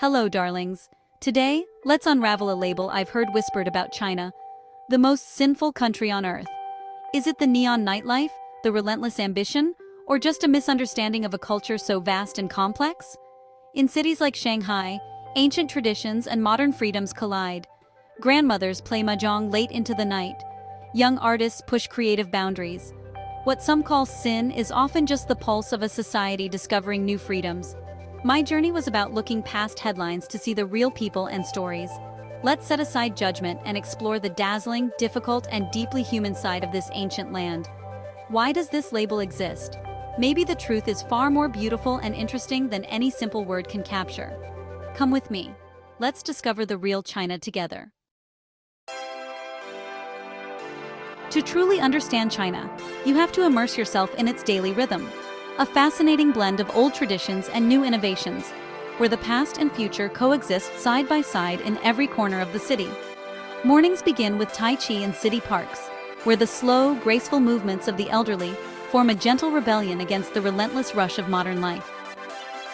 Hello, darlings. Today, let's unravel a label I've heard whispered about China, the most sinful country on earth. Is it the neon nightlife, the relentless ambition, or just a misunderstanding of a culture so vast and complex? In cities like Shanghai, ancient traditions and modern freedoms collide. Grandmothers play mahjong late into the night. Young artists push creative boundaries. What some call sin is often just the pulse of a society discovering new freedoms. My journey was about looking past headlines to see the real people and stories. Let's set aside judgment and explore the dazzling, difficult, and deeply human side of this ancient land. Why does this label exist? Maybe the truth is far more beautiful and interesting than any simple word can capture. Come with me. Let's discover the real China together. To truly understand China, you have to immerse yourself in its daily rhythm. A fascinating blend of old traditions and new innovations, where the past and future coexist side by side in every corner of the city. Mornings begin with Tai Chi in city parks, where the slow, graceful movements of the elderly form a gentle rebellion against the relentless rush of modern life.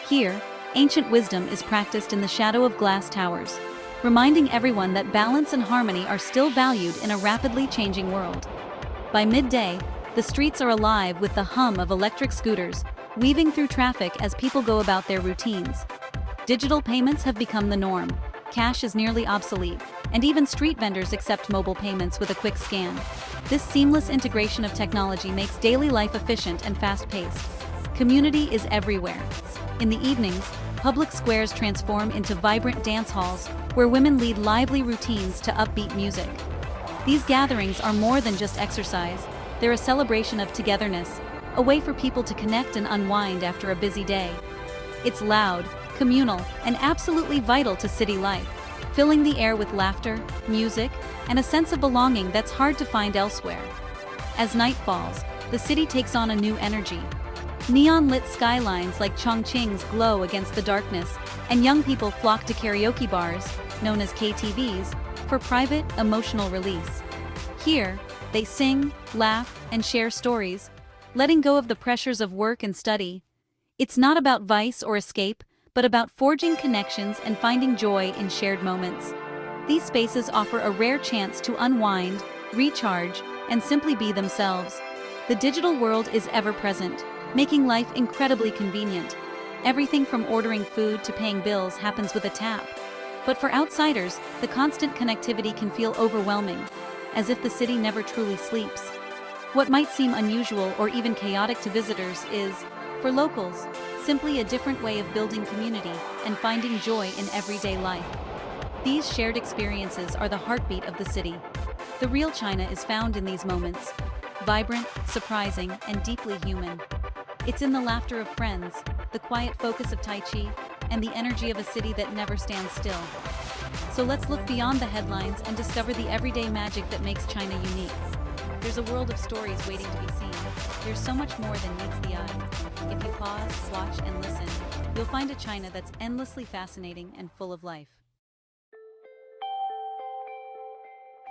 Here, ancient wisdom is practiced in the shadow of glass towers, reminding everyone that balance and harmony are still valued in a rapidly changing world. By midday, the streets are alive with the hum of electric scooters, weaving through traffic as people go about their routines. Digital payments have become the norm, cash is nearly obsolete, and even street vendors accept mobile payments with a quick scan. This seamless integration of technology makes daily life efficient and fast-paced. Community is everywhere. In the evenings, public squares transform into vibrant dance halls, where women lead lively routines to upbeat music. These gatherings are more than just exercise. They're a celebration of togetherness, a way for people to connect and unwind after a busy day. It's loud, communal, and absolutely vital to city life, filling the air with laughter, music, and a sense of belonging that's hard to find elsewhere. As night falls, the city takes on a new energy. Neon-lit skylines like Chongqing's glow against the darkness, and young people flock to karaoke bars, known as KTVs, for private, emotional release. Here, they sing, laugh, and share stories, letting go of the pressures of work and study. It's not about vice or escape, but about forging connections and finding joy in shared moments. These spaces offer a rare chance to unwind, recharge, and simply be themselves. The digital world is ever-present, making life incredibly convenient. Everything from ordering food to paying bills happens with a tap. But for outsiders, the constant connectivity can feel overwhelming, as if the city never truly sleeps. What might seem unusual or even chaotic to visitors is, for locals, simply a different way of building community and finding joy in everyday life. These shared experiences are the heartbeat of the city. The real China is found in these moments, vibrant, surprising, and deeply human. It's in the laughter of friends, the quiet focus of Tai Chi, and the energy of a city that never stands still. So let's look beyond the headlines and discover the everyday magic that makes China unique. There's a world of stories waiting to be seen. There's so much more than meets the eye. If you pause, watch, and listen, you'll find a China that's endlessly fascinating and full of life.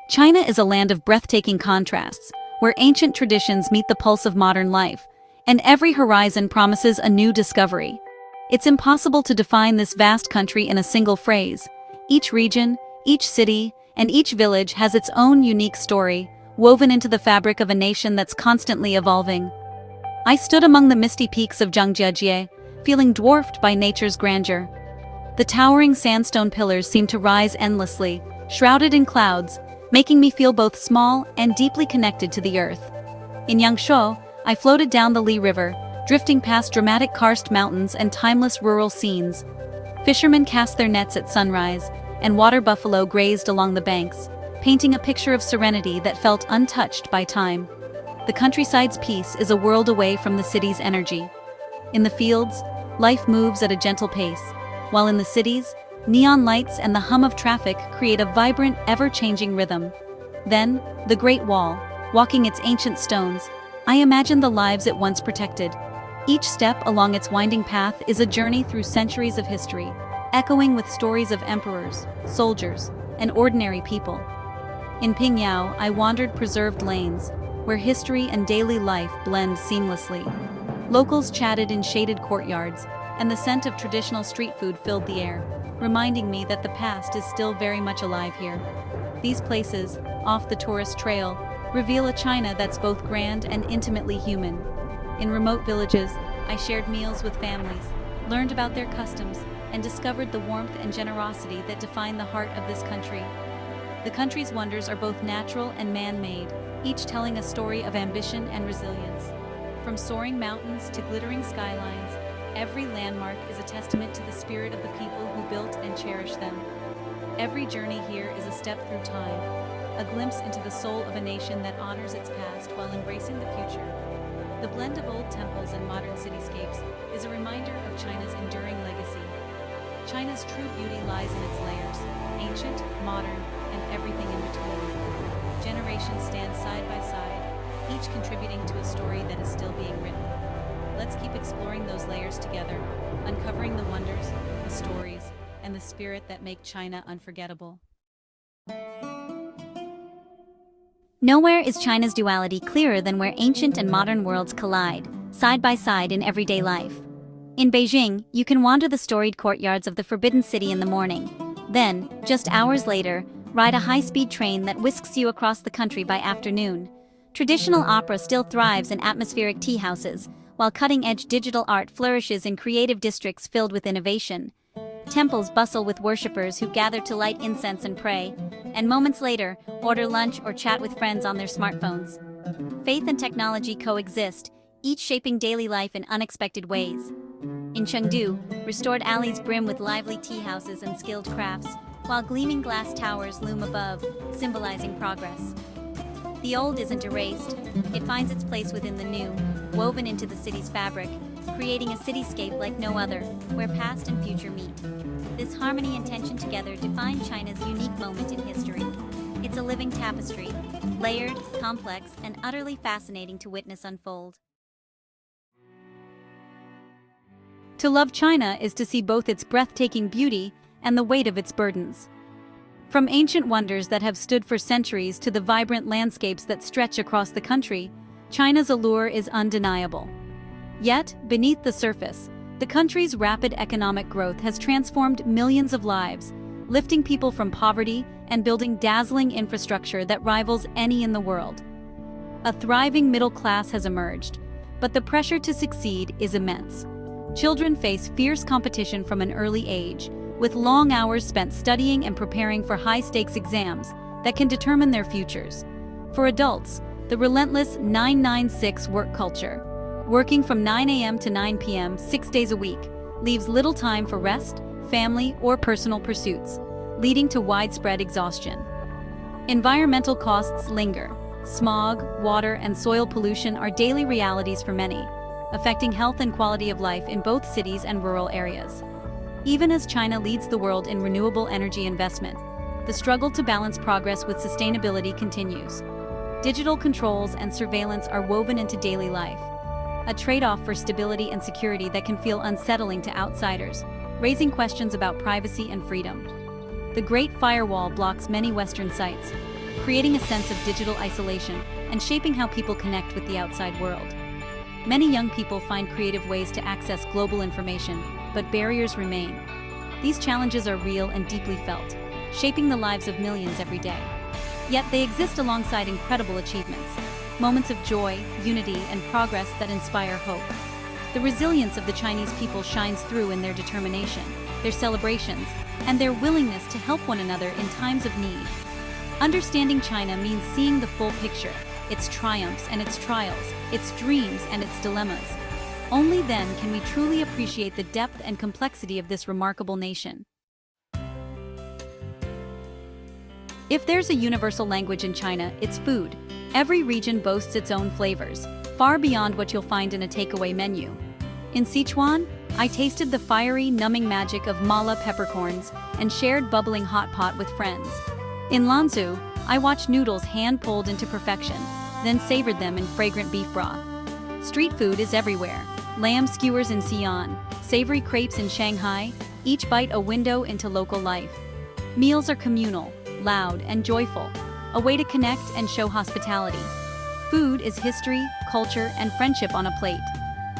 China is a land of breathtaking contrasts, where ancient traditions meet the pulse of modern life, and every horizon promises a new discovery. It's impossible to define this vast country in a single phrase. Each region, each city, and each village has its own unique story, woven into the fabric of a nation that's constantly evolving. I stood among the misty peaks of Zhangjiajie, feeling dwarfed by nature's grandeur. The towering sandstone pillars seemed to rise endlessly, shrouded in clouds, making me feel both small and deeply connected to the earth. In Yangshuo, I floated down the Li River, drifting past dramatic karst mountains and timeless rural scenes. Fishermen cast their nets at sunrise, and water buffalo grazed along the banks, painting a picture of serenity that felt untouched by time. The countryside's peace is a world away from the city's energy. In the fields, life moves at a gentle pace, while in the cities, neon lights and the hum of traffic create a vibrant, ever-changing rhythm. Then, the Great Wall, walking its ancient stones, I imagine the lives it once protected. Each step along its winding path is a journey through centuries of history, echoing with stories of emperors, soldiers, and ordinary people. In Pingyao, I wandered preserved lanes, where history and daily life blend seamlessly. Locals chatted in shaded courtyards, and the scent of traditional street food filled the air, reminding me that the past is still very much alive here. These places, off the tourist trail, reveal a China that's both grand and intimately human. In remote villages, I shared meals with families, learned about their customs, and discovered the warmth and generosity that define the heart of this country. The country's wonders are both natural and man-made, each telling a story of ambition and resilience. From soaring mountains to glittering skylines, every landmark is a testament to the spirit of the people who built and cherished them. Every journey here is a step through time, a glimpse into the soul of a nation that honors its past while embracing the future. The blend of old temples and modern cityscapes is a reminder of China's enduring legacy. China's true beauty lies in its layers, ancient, modern, and everything in between. Generations stand side by side, each contributing to a story that is still being written. Let's keep exploring those layers together, uncovering the wonders, the stories, and the spirit that make China unforgettable. Nowhere is China's duality clearer than where ancient and modern worlds collide, side by side in everyday life. In Beijing, you can wander the storied courtyards of the Forbidden City in the morning. Then, just hours later, ride a high-speed train that whisks you across the country by afternoon. Traditional opera still thrives in atmospheric tea houses, while cutting-edge digital art flourishes in creative districts filled with innovation. Temples bustle with worshippers who gather to light incense and pray, and moments later, order lunch or chat with friends on their smartphones. Faith and technology coexist, each shaping daily life in unexpected ways. In Chengdu, restored alleys brim with lively tea houses and skilled crafts, while gleaming glass towers loom above, symbolizing progress. The old isn't erased, it finds its place within the new, woven into the city's fabric, creating a cityscape like no other, where past and future meet. This harmony and tension together define China's unique moment in history. It's a living tapestry, layered, complex, and utterly fascinating to witness unfold. To love China is to see both its breathtaking beauty and the weight of its burdens. From ancient wonders that have stood for centuries to the vibrant landscapes that stretch across the country, China's allure is undeniable. Yet, beneath the surface, the country's rapid economic growth has transformed millions of lives, lifting people from poverty and building dazzling infrastructure that rivals any in the world. A thriving middle class has emerged, but the pressure to succeed is immense. Children face fierce competition from an early age, with long hours spent studying and preparing for high-stakes exams that can determine their futures. For adults, the relentless 996 work culture, working from 9 a.m. to 9 p.m. 6 days a week, leaves little time for rest, family, or personal pursuits, leading to widespread exhaustion. Environmental costs linger. Smog, water, and soil pollution are daily realities for many, affecting health and quality of life in both cities and rural areas. Even as China leads the world in renewable energy investment, the struggle to balance progress with sustainability continues. Digital controls and surveillance are woven into daily life, a trade-off for stability and security that can feel unsettling to outsiders, raising questions about privacy and freedom. The Great Firewall blocks many Western sites, creating a sense of digital isolation and shaping how people connect with the outside world. Many young people find creative ways to access global information, but barriers remain. These challenges are real and deeply felt, shaping the lives of millions every day. Yet they exist alongside incredible achievements, moments of joy, unity, and progress that inspire hope. The resilience of the Chinese people shines through in their determination, their celebrations, and their willingness to help one another in times of need. Understanding China means seeing the full picture, its triumphs and its trials, its dreams and its dilemmas. Only then can we truly appreciate the depth and complexity of this remarkable nation. If there's a universal language in China, it's food. Every region boasts its own flavors, far beyond what you'll find in a takeaway menu. In Sichuan, I tasted the fiery, numbing magic of mala peppercorns and shared bubbling hot pot with friends. In Lanzhou, I watched noodles hand-pulled into perfection, then savored them in fragrant beef broth. Street food is everywhere. Lamb skewers in Xi'an, savory crepes in Shanghai, each bite a window into local life. Meals are communal, loud, and joyful, a way to connect and show hospitality. Food is history, culture, and friendship on a plate.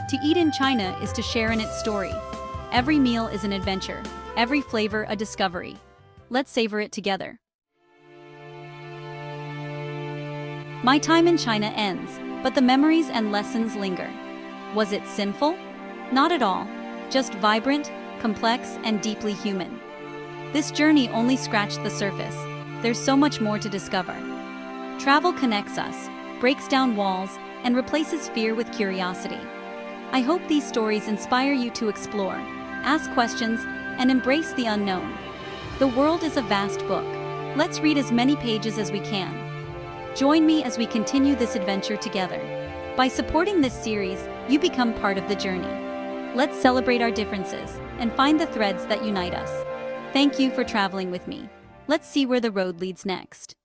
To eat in China is to share in its story, Every meal is an adventure, every flavor a discovery. Let's savor it together. My time in China ends, but the memories and lessons linger. Was it sinful? Not at all. Just vibrant, complex, and deeply human. This journey only scratched the surface. There's so much more to discover. Travel connects us, breaks down walls, and replaces fear with curiosity. I hope these stories inspire you to explore, ask questions, and embrace the unknown. The world is a vast book. Let's read as many pages as we can. Join me as we continue this adventure together. By supporting this series, you become part of the journey. Let's celebrate our differences and find the threads that unite us. Thank you for traveling with me. Let's see where the road leads next.